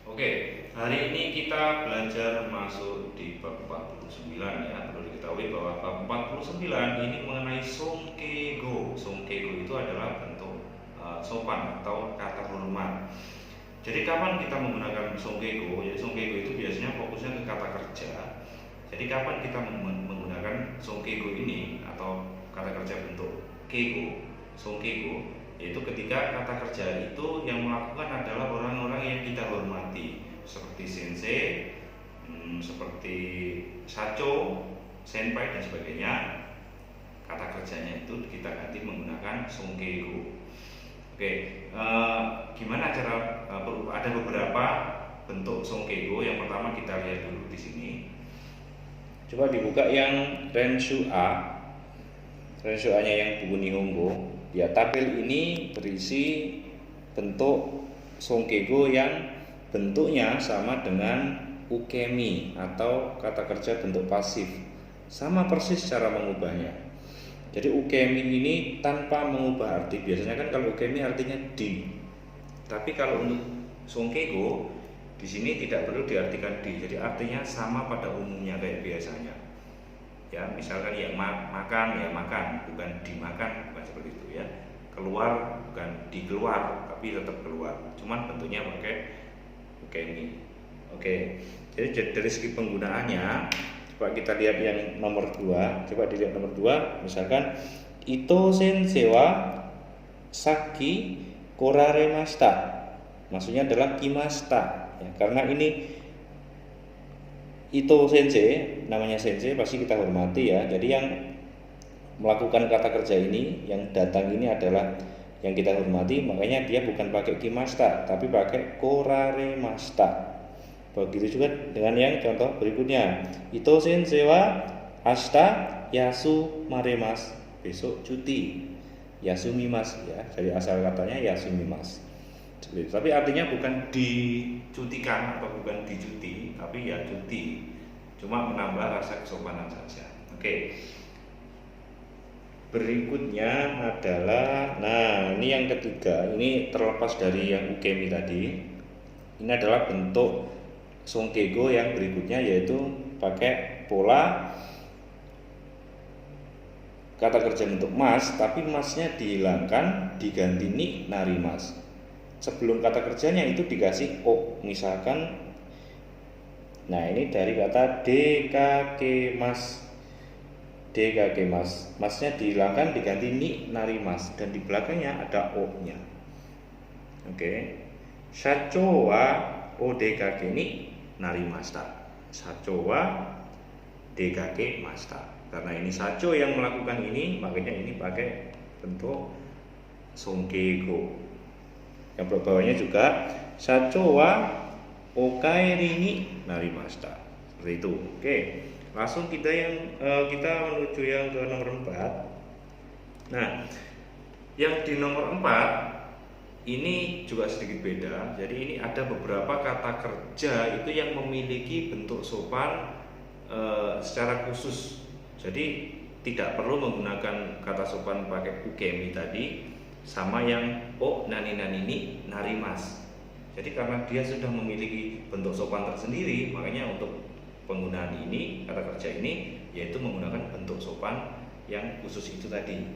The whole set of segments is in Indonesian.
Oke, hari ini kita belajar masuk di bab 49 ya. Perlu diketahui bahwa bab 49 ini mengenai songkego. Songkego itu adalah bentuk sopan atau kata hormat. Jadi kapan kita menggunakan songkego? Jadi songkego itu biasanya fokusnya ke kata kerja. Jadi kapan kita menggunakan songkego ini atau kata kerja bentuk kego, songkego, yaitu ketika kata kerja itu yang melakukan adalah orang-orang yang kita hormati, seperti sensei, seperti sacho, senpai dan sebagainya. Kata kerjanya itu kita ganti menggunakan songkego. Oke, gimana cara ada beberapa bentuk songkego. Yang pertama kita lihat dulu di sini. Coba dibuka yang Renshu A. Renshu A-nya yang buku Nihongo. Ya, tabel ini berisi bentuk songkego yang bentuknya sama dengan ukemi atau kata kerja bentuk pasif. Sama persis cara mengubahnya. Jadi ukemi ini tanpa mengubah arti. Biasanya kan kalau ukemi artinya di. Tapi kalau untuk songkego di sini tidak perlu diartikan di. Jadi artinya sama pada umumnya kayak biasanya. Ya, misalkan ya makan ya makan, bukan dimakan, bukan seperti itu ya. Keluar bukan dikeluar, tapi tetap keluar. Cuman bentuknya pakai ukemi. Oke. Jadi dari segi penggunaannya, coba kita lihat yang nomor 2. Coba dilihat nomor 2, misalkan Ito sensei wa saki koraremashita. Maksudnya adalah kimashita. Ya, karena ini Ito sensei, namanya sensei pasti kita hormati ya. Jadi yang melakukan kata kerja ini, yang datang ini adalah yang kita hormati, makanya dia bukan pakai kimashita, tapi pakai koraremashita. Begitu juga dengan yang contoh berikutnya. Ito sensei wa ashita yasumaremas. Besok cuti. Yasumimasu ya. Dari asal katanya yasumimasu. Tapi artinya bukan dicutikan atau bukan dicuti, tapi ya cuti. Cuma menambah rasa kesopanan saja. Oke. Berikutnya adalah, nah ini yang ketiga. Ini terlepas dari yang ukemi tadi. Ini adalah bentuk songkego yang berikutnya, yaitu pakai pola kata kerja bentuk mas, tapi masnya dihilangkan, diganti ni narimas. Sebelum kata kerjanya itu dikasih o, misalkan, nah ini dari kata dekakemas, dekakemas, masnya dihilangkan, diganti ni narimas, dan di belakangnya ada o nya. Oke. Shacho wa odekake ni narimashita. Shacho wa dekakemashita. Karena ini sacho yang melakukan ini, makanya ini pakai bentuk songkego. Yang bawahnya juga sacho wa okaeri ni narimashita. Seperti itu. Oke. Langsung kita menuju yang ke nomor 4. Nah, yang di nomor 4 ini juga sedikit beda. Jadi ini ada beberapa kata kerja itu yang memiliki bentuk sopan secara khusus. Jadi tidak perlu menggunakan kata sopan pakai ukemi tadi, sama yang o nani ni narimas. Jadi karena dia sudah memiliki bentuk sopan tersendiri, makanya untuk penggunaan ini, kata kerja ini, yaitu menggunakan bentuk sopan yang khusus itu tadi.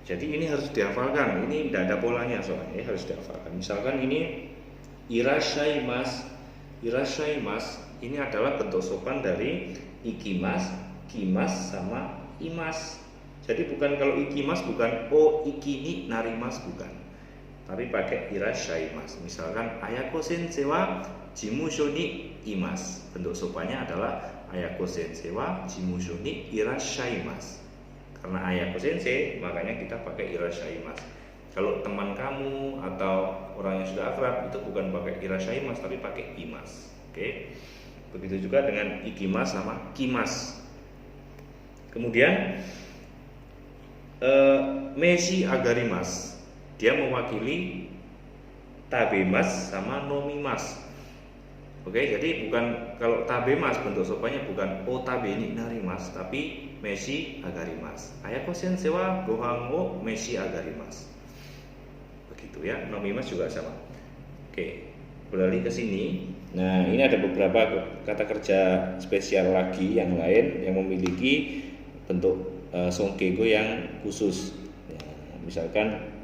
Jadi ini harus dihafalkan. Ini tidak ada polanya soalnya, harus dihafalkan. Misalkan ini irashaimasu. Irashaimasu ini adalah bentuk sopan dari ikimas, kimas sama imas. Jadi bukan, kalau ikimas bukan o ikini narimas, bukan, tapi pakai irashaimasu. Misalkan ayako sensei wa jimusho ni imas. Bentuk sopannya adalah ayako sensei wa jimusho ni irashaimasu. Karena ayako sensei, makanya kita pakai irashaimasu. Kalau teman kamu atau orang yang sudah akrab itu bukan pakai irashaimasu, tapi pakai imas. Oke. Begitu juga dengan ikimas sama kimas. Kemudian meshi agarimas, dia mewakili tabemas sama nomimas. Oke, jadi bukan, kalau tabemas bentuk sopannya bukan o tabe ni narimas, tapi meshi agarimas. Ayako sensei wa gohan wo meshi agarimas. Begitu ya, nomimas juga sama. Oke. beralih ke sini. Nah, ini ada beberapa kata kerja spesial lagi yang lain yang memiliki bentuk songkego yang khusus. Nah, misalkan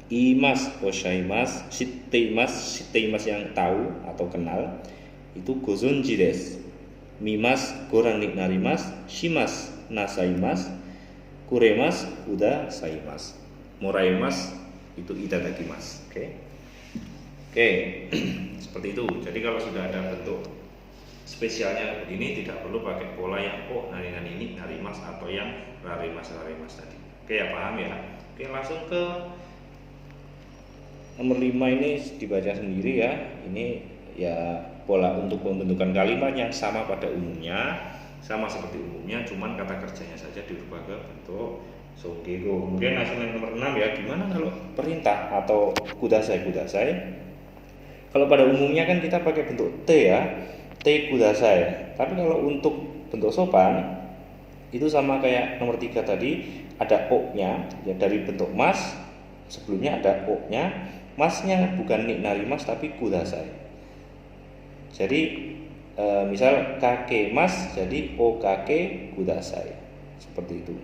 imas, oshaimas, shiteimas yang tahu atau kenal itu gozonji desu. Mimas, gorang narimas, shimas, nasaimas, kuremas, uda saimas, moraimas itu itadakimasu. Oke, seperti itu. Jadi kalau sudah ada bentuk spesialnya begini, tidak perlu pakai pola yang nari ini narimas atau yang rarimas tadi. Oke ya, paham ya. Oke, langsung ke nomor 5 ini dibaca sendiri ya. Ini ya pola untuk pembentukan kalimat yang sama pada umumnya, sama seperti umumnya, cuman kata kerjanya saja dirubah ke bentuk songkego. Kemudian langsung yang nomor 6 ya, gimana kalau perintah atau kudasai. Kalau pada umumnya kan kita pakai bentuk T ya, T kudasai. Tapi kalau untuk bentuk sopan itu sama kayak nomor 3 tadi, ada O-nya ya, dari bentuk mas. Sebelumnya ada O-nya, masnya bukan narimas tapi kudasai. Jadi misal kake mas jadi O kake kudasai. Seperti itu.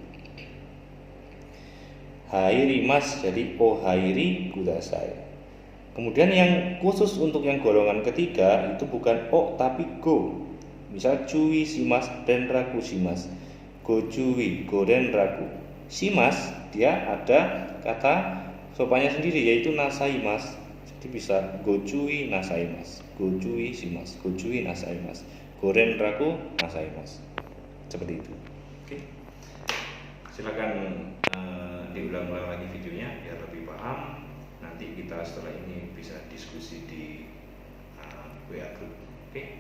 Hairi mas jadi O hairi kudasai. Kemudian yang khusus untuk yang golongan ketiga itu bukan O tapi go. Misal cui simas dan raku simas, go cui go dan raku. Simas dia ada kata sopannya sendiri yaitu nasaimas. Jadi bisa go cui nasaimas, go cui simas, go cui nasaimas, goren raku nasaimas. Seperti itu. Oke. Silakan diulang-ulang lagi videonya biar lebih paham. Nanti kita setelah ini bisa diskusi di WA group. Oke.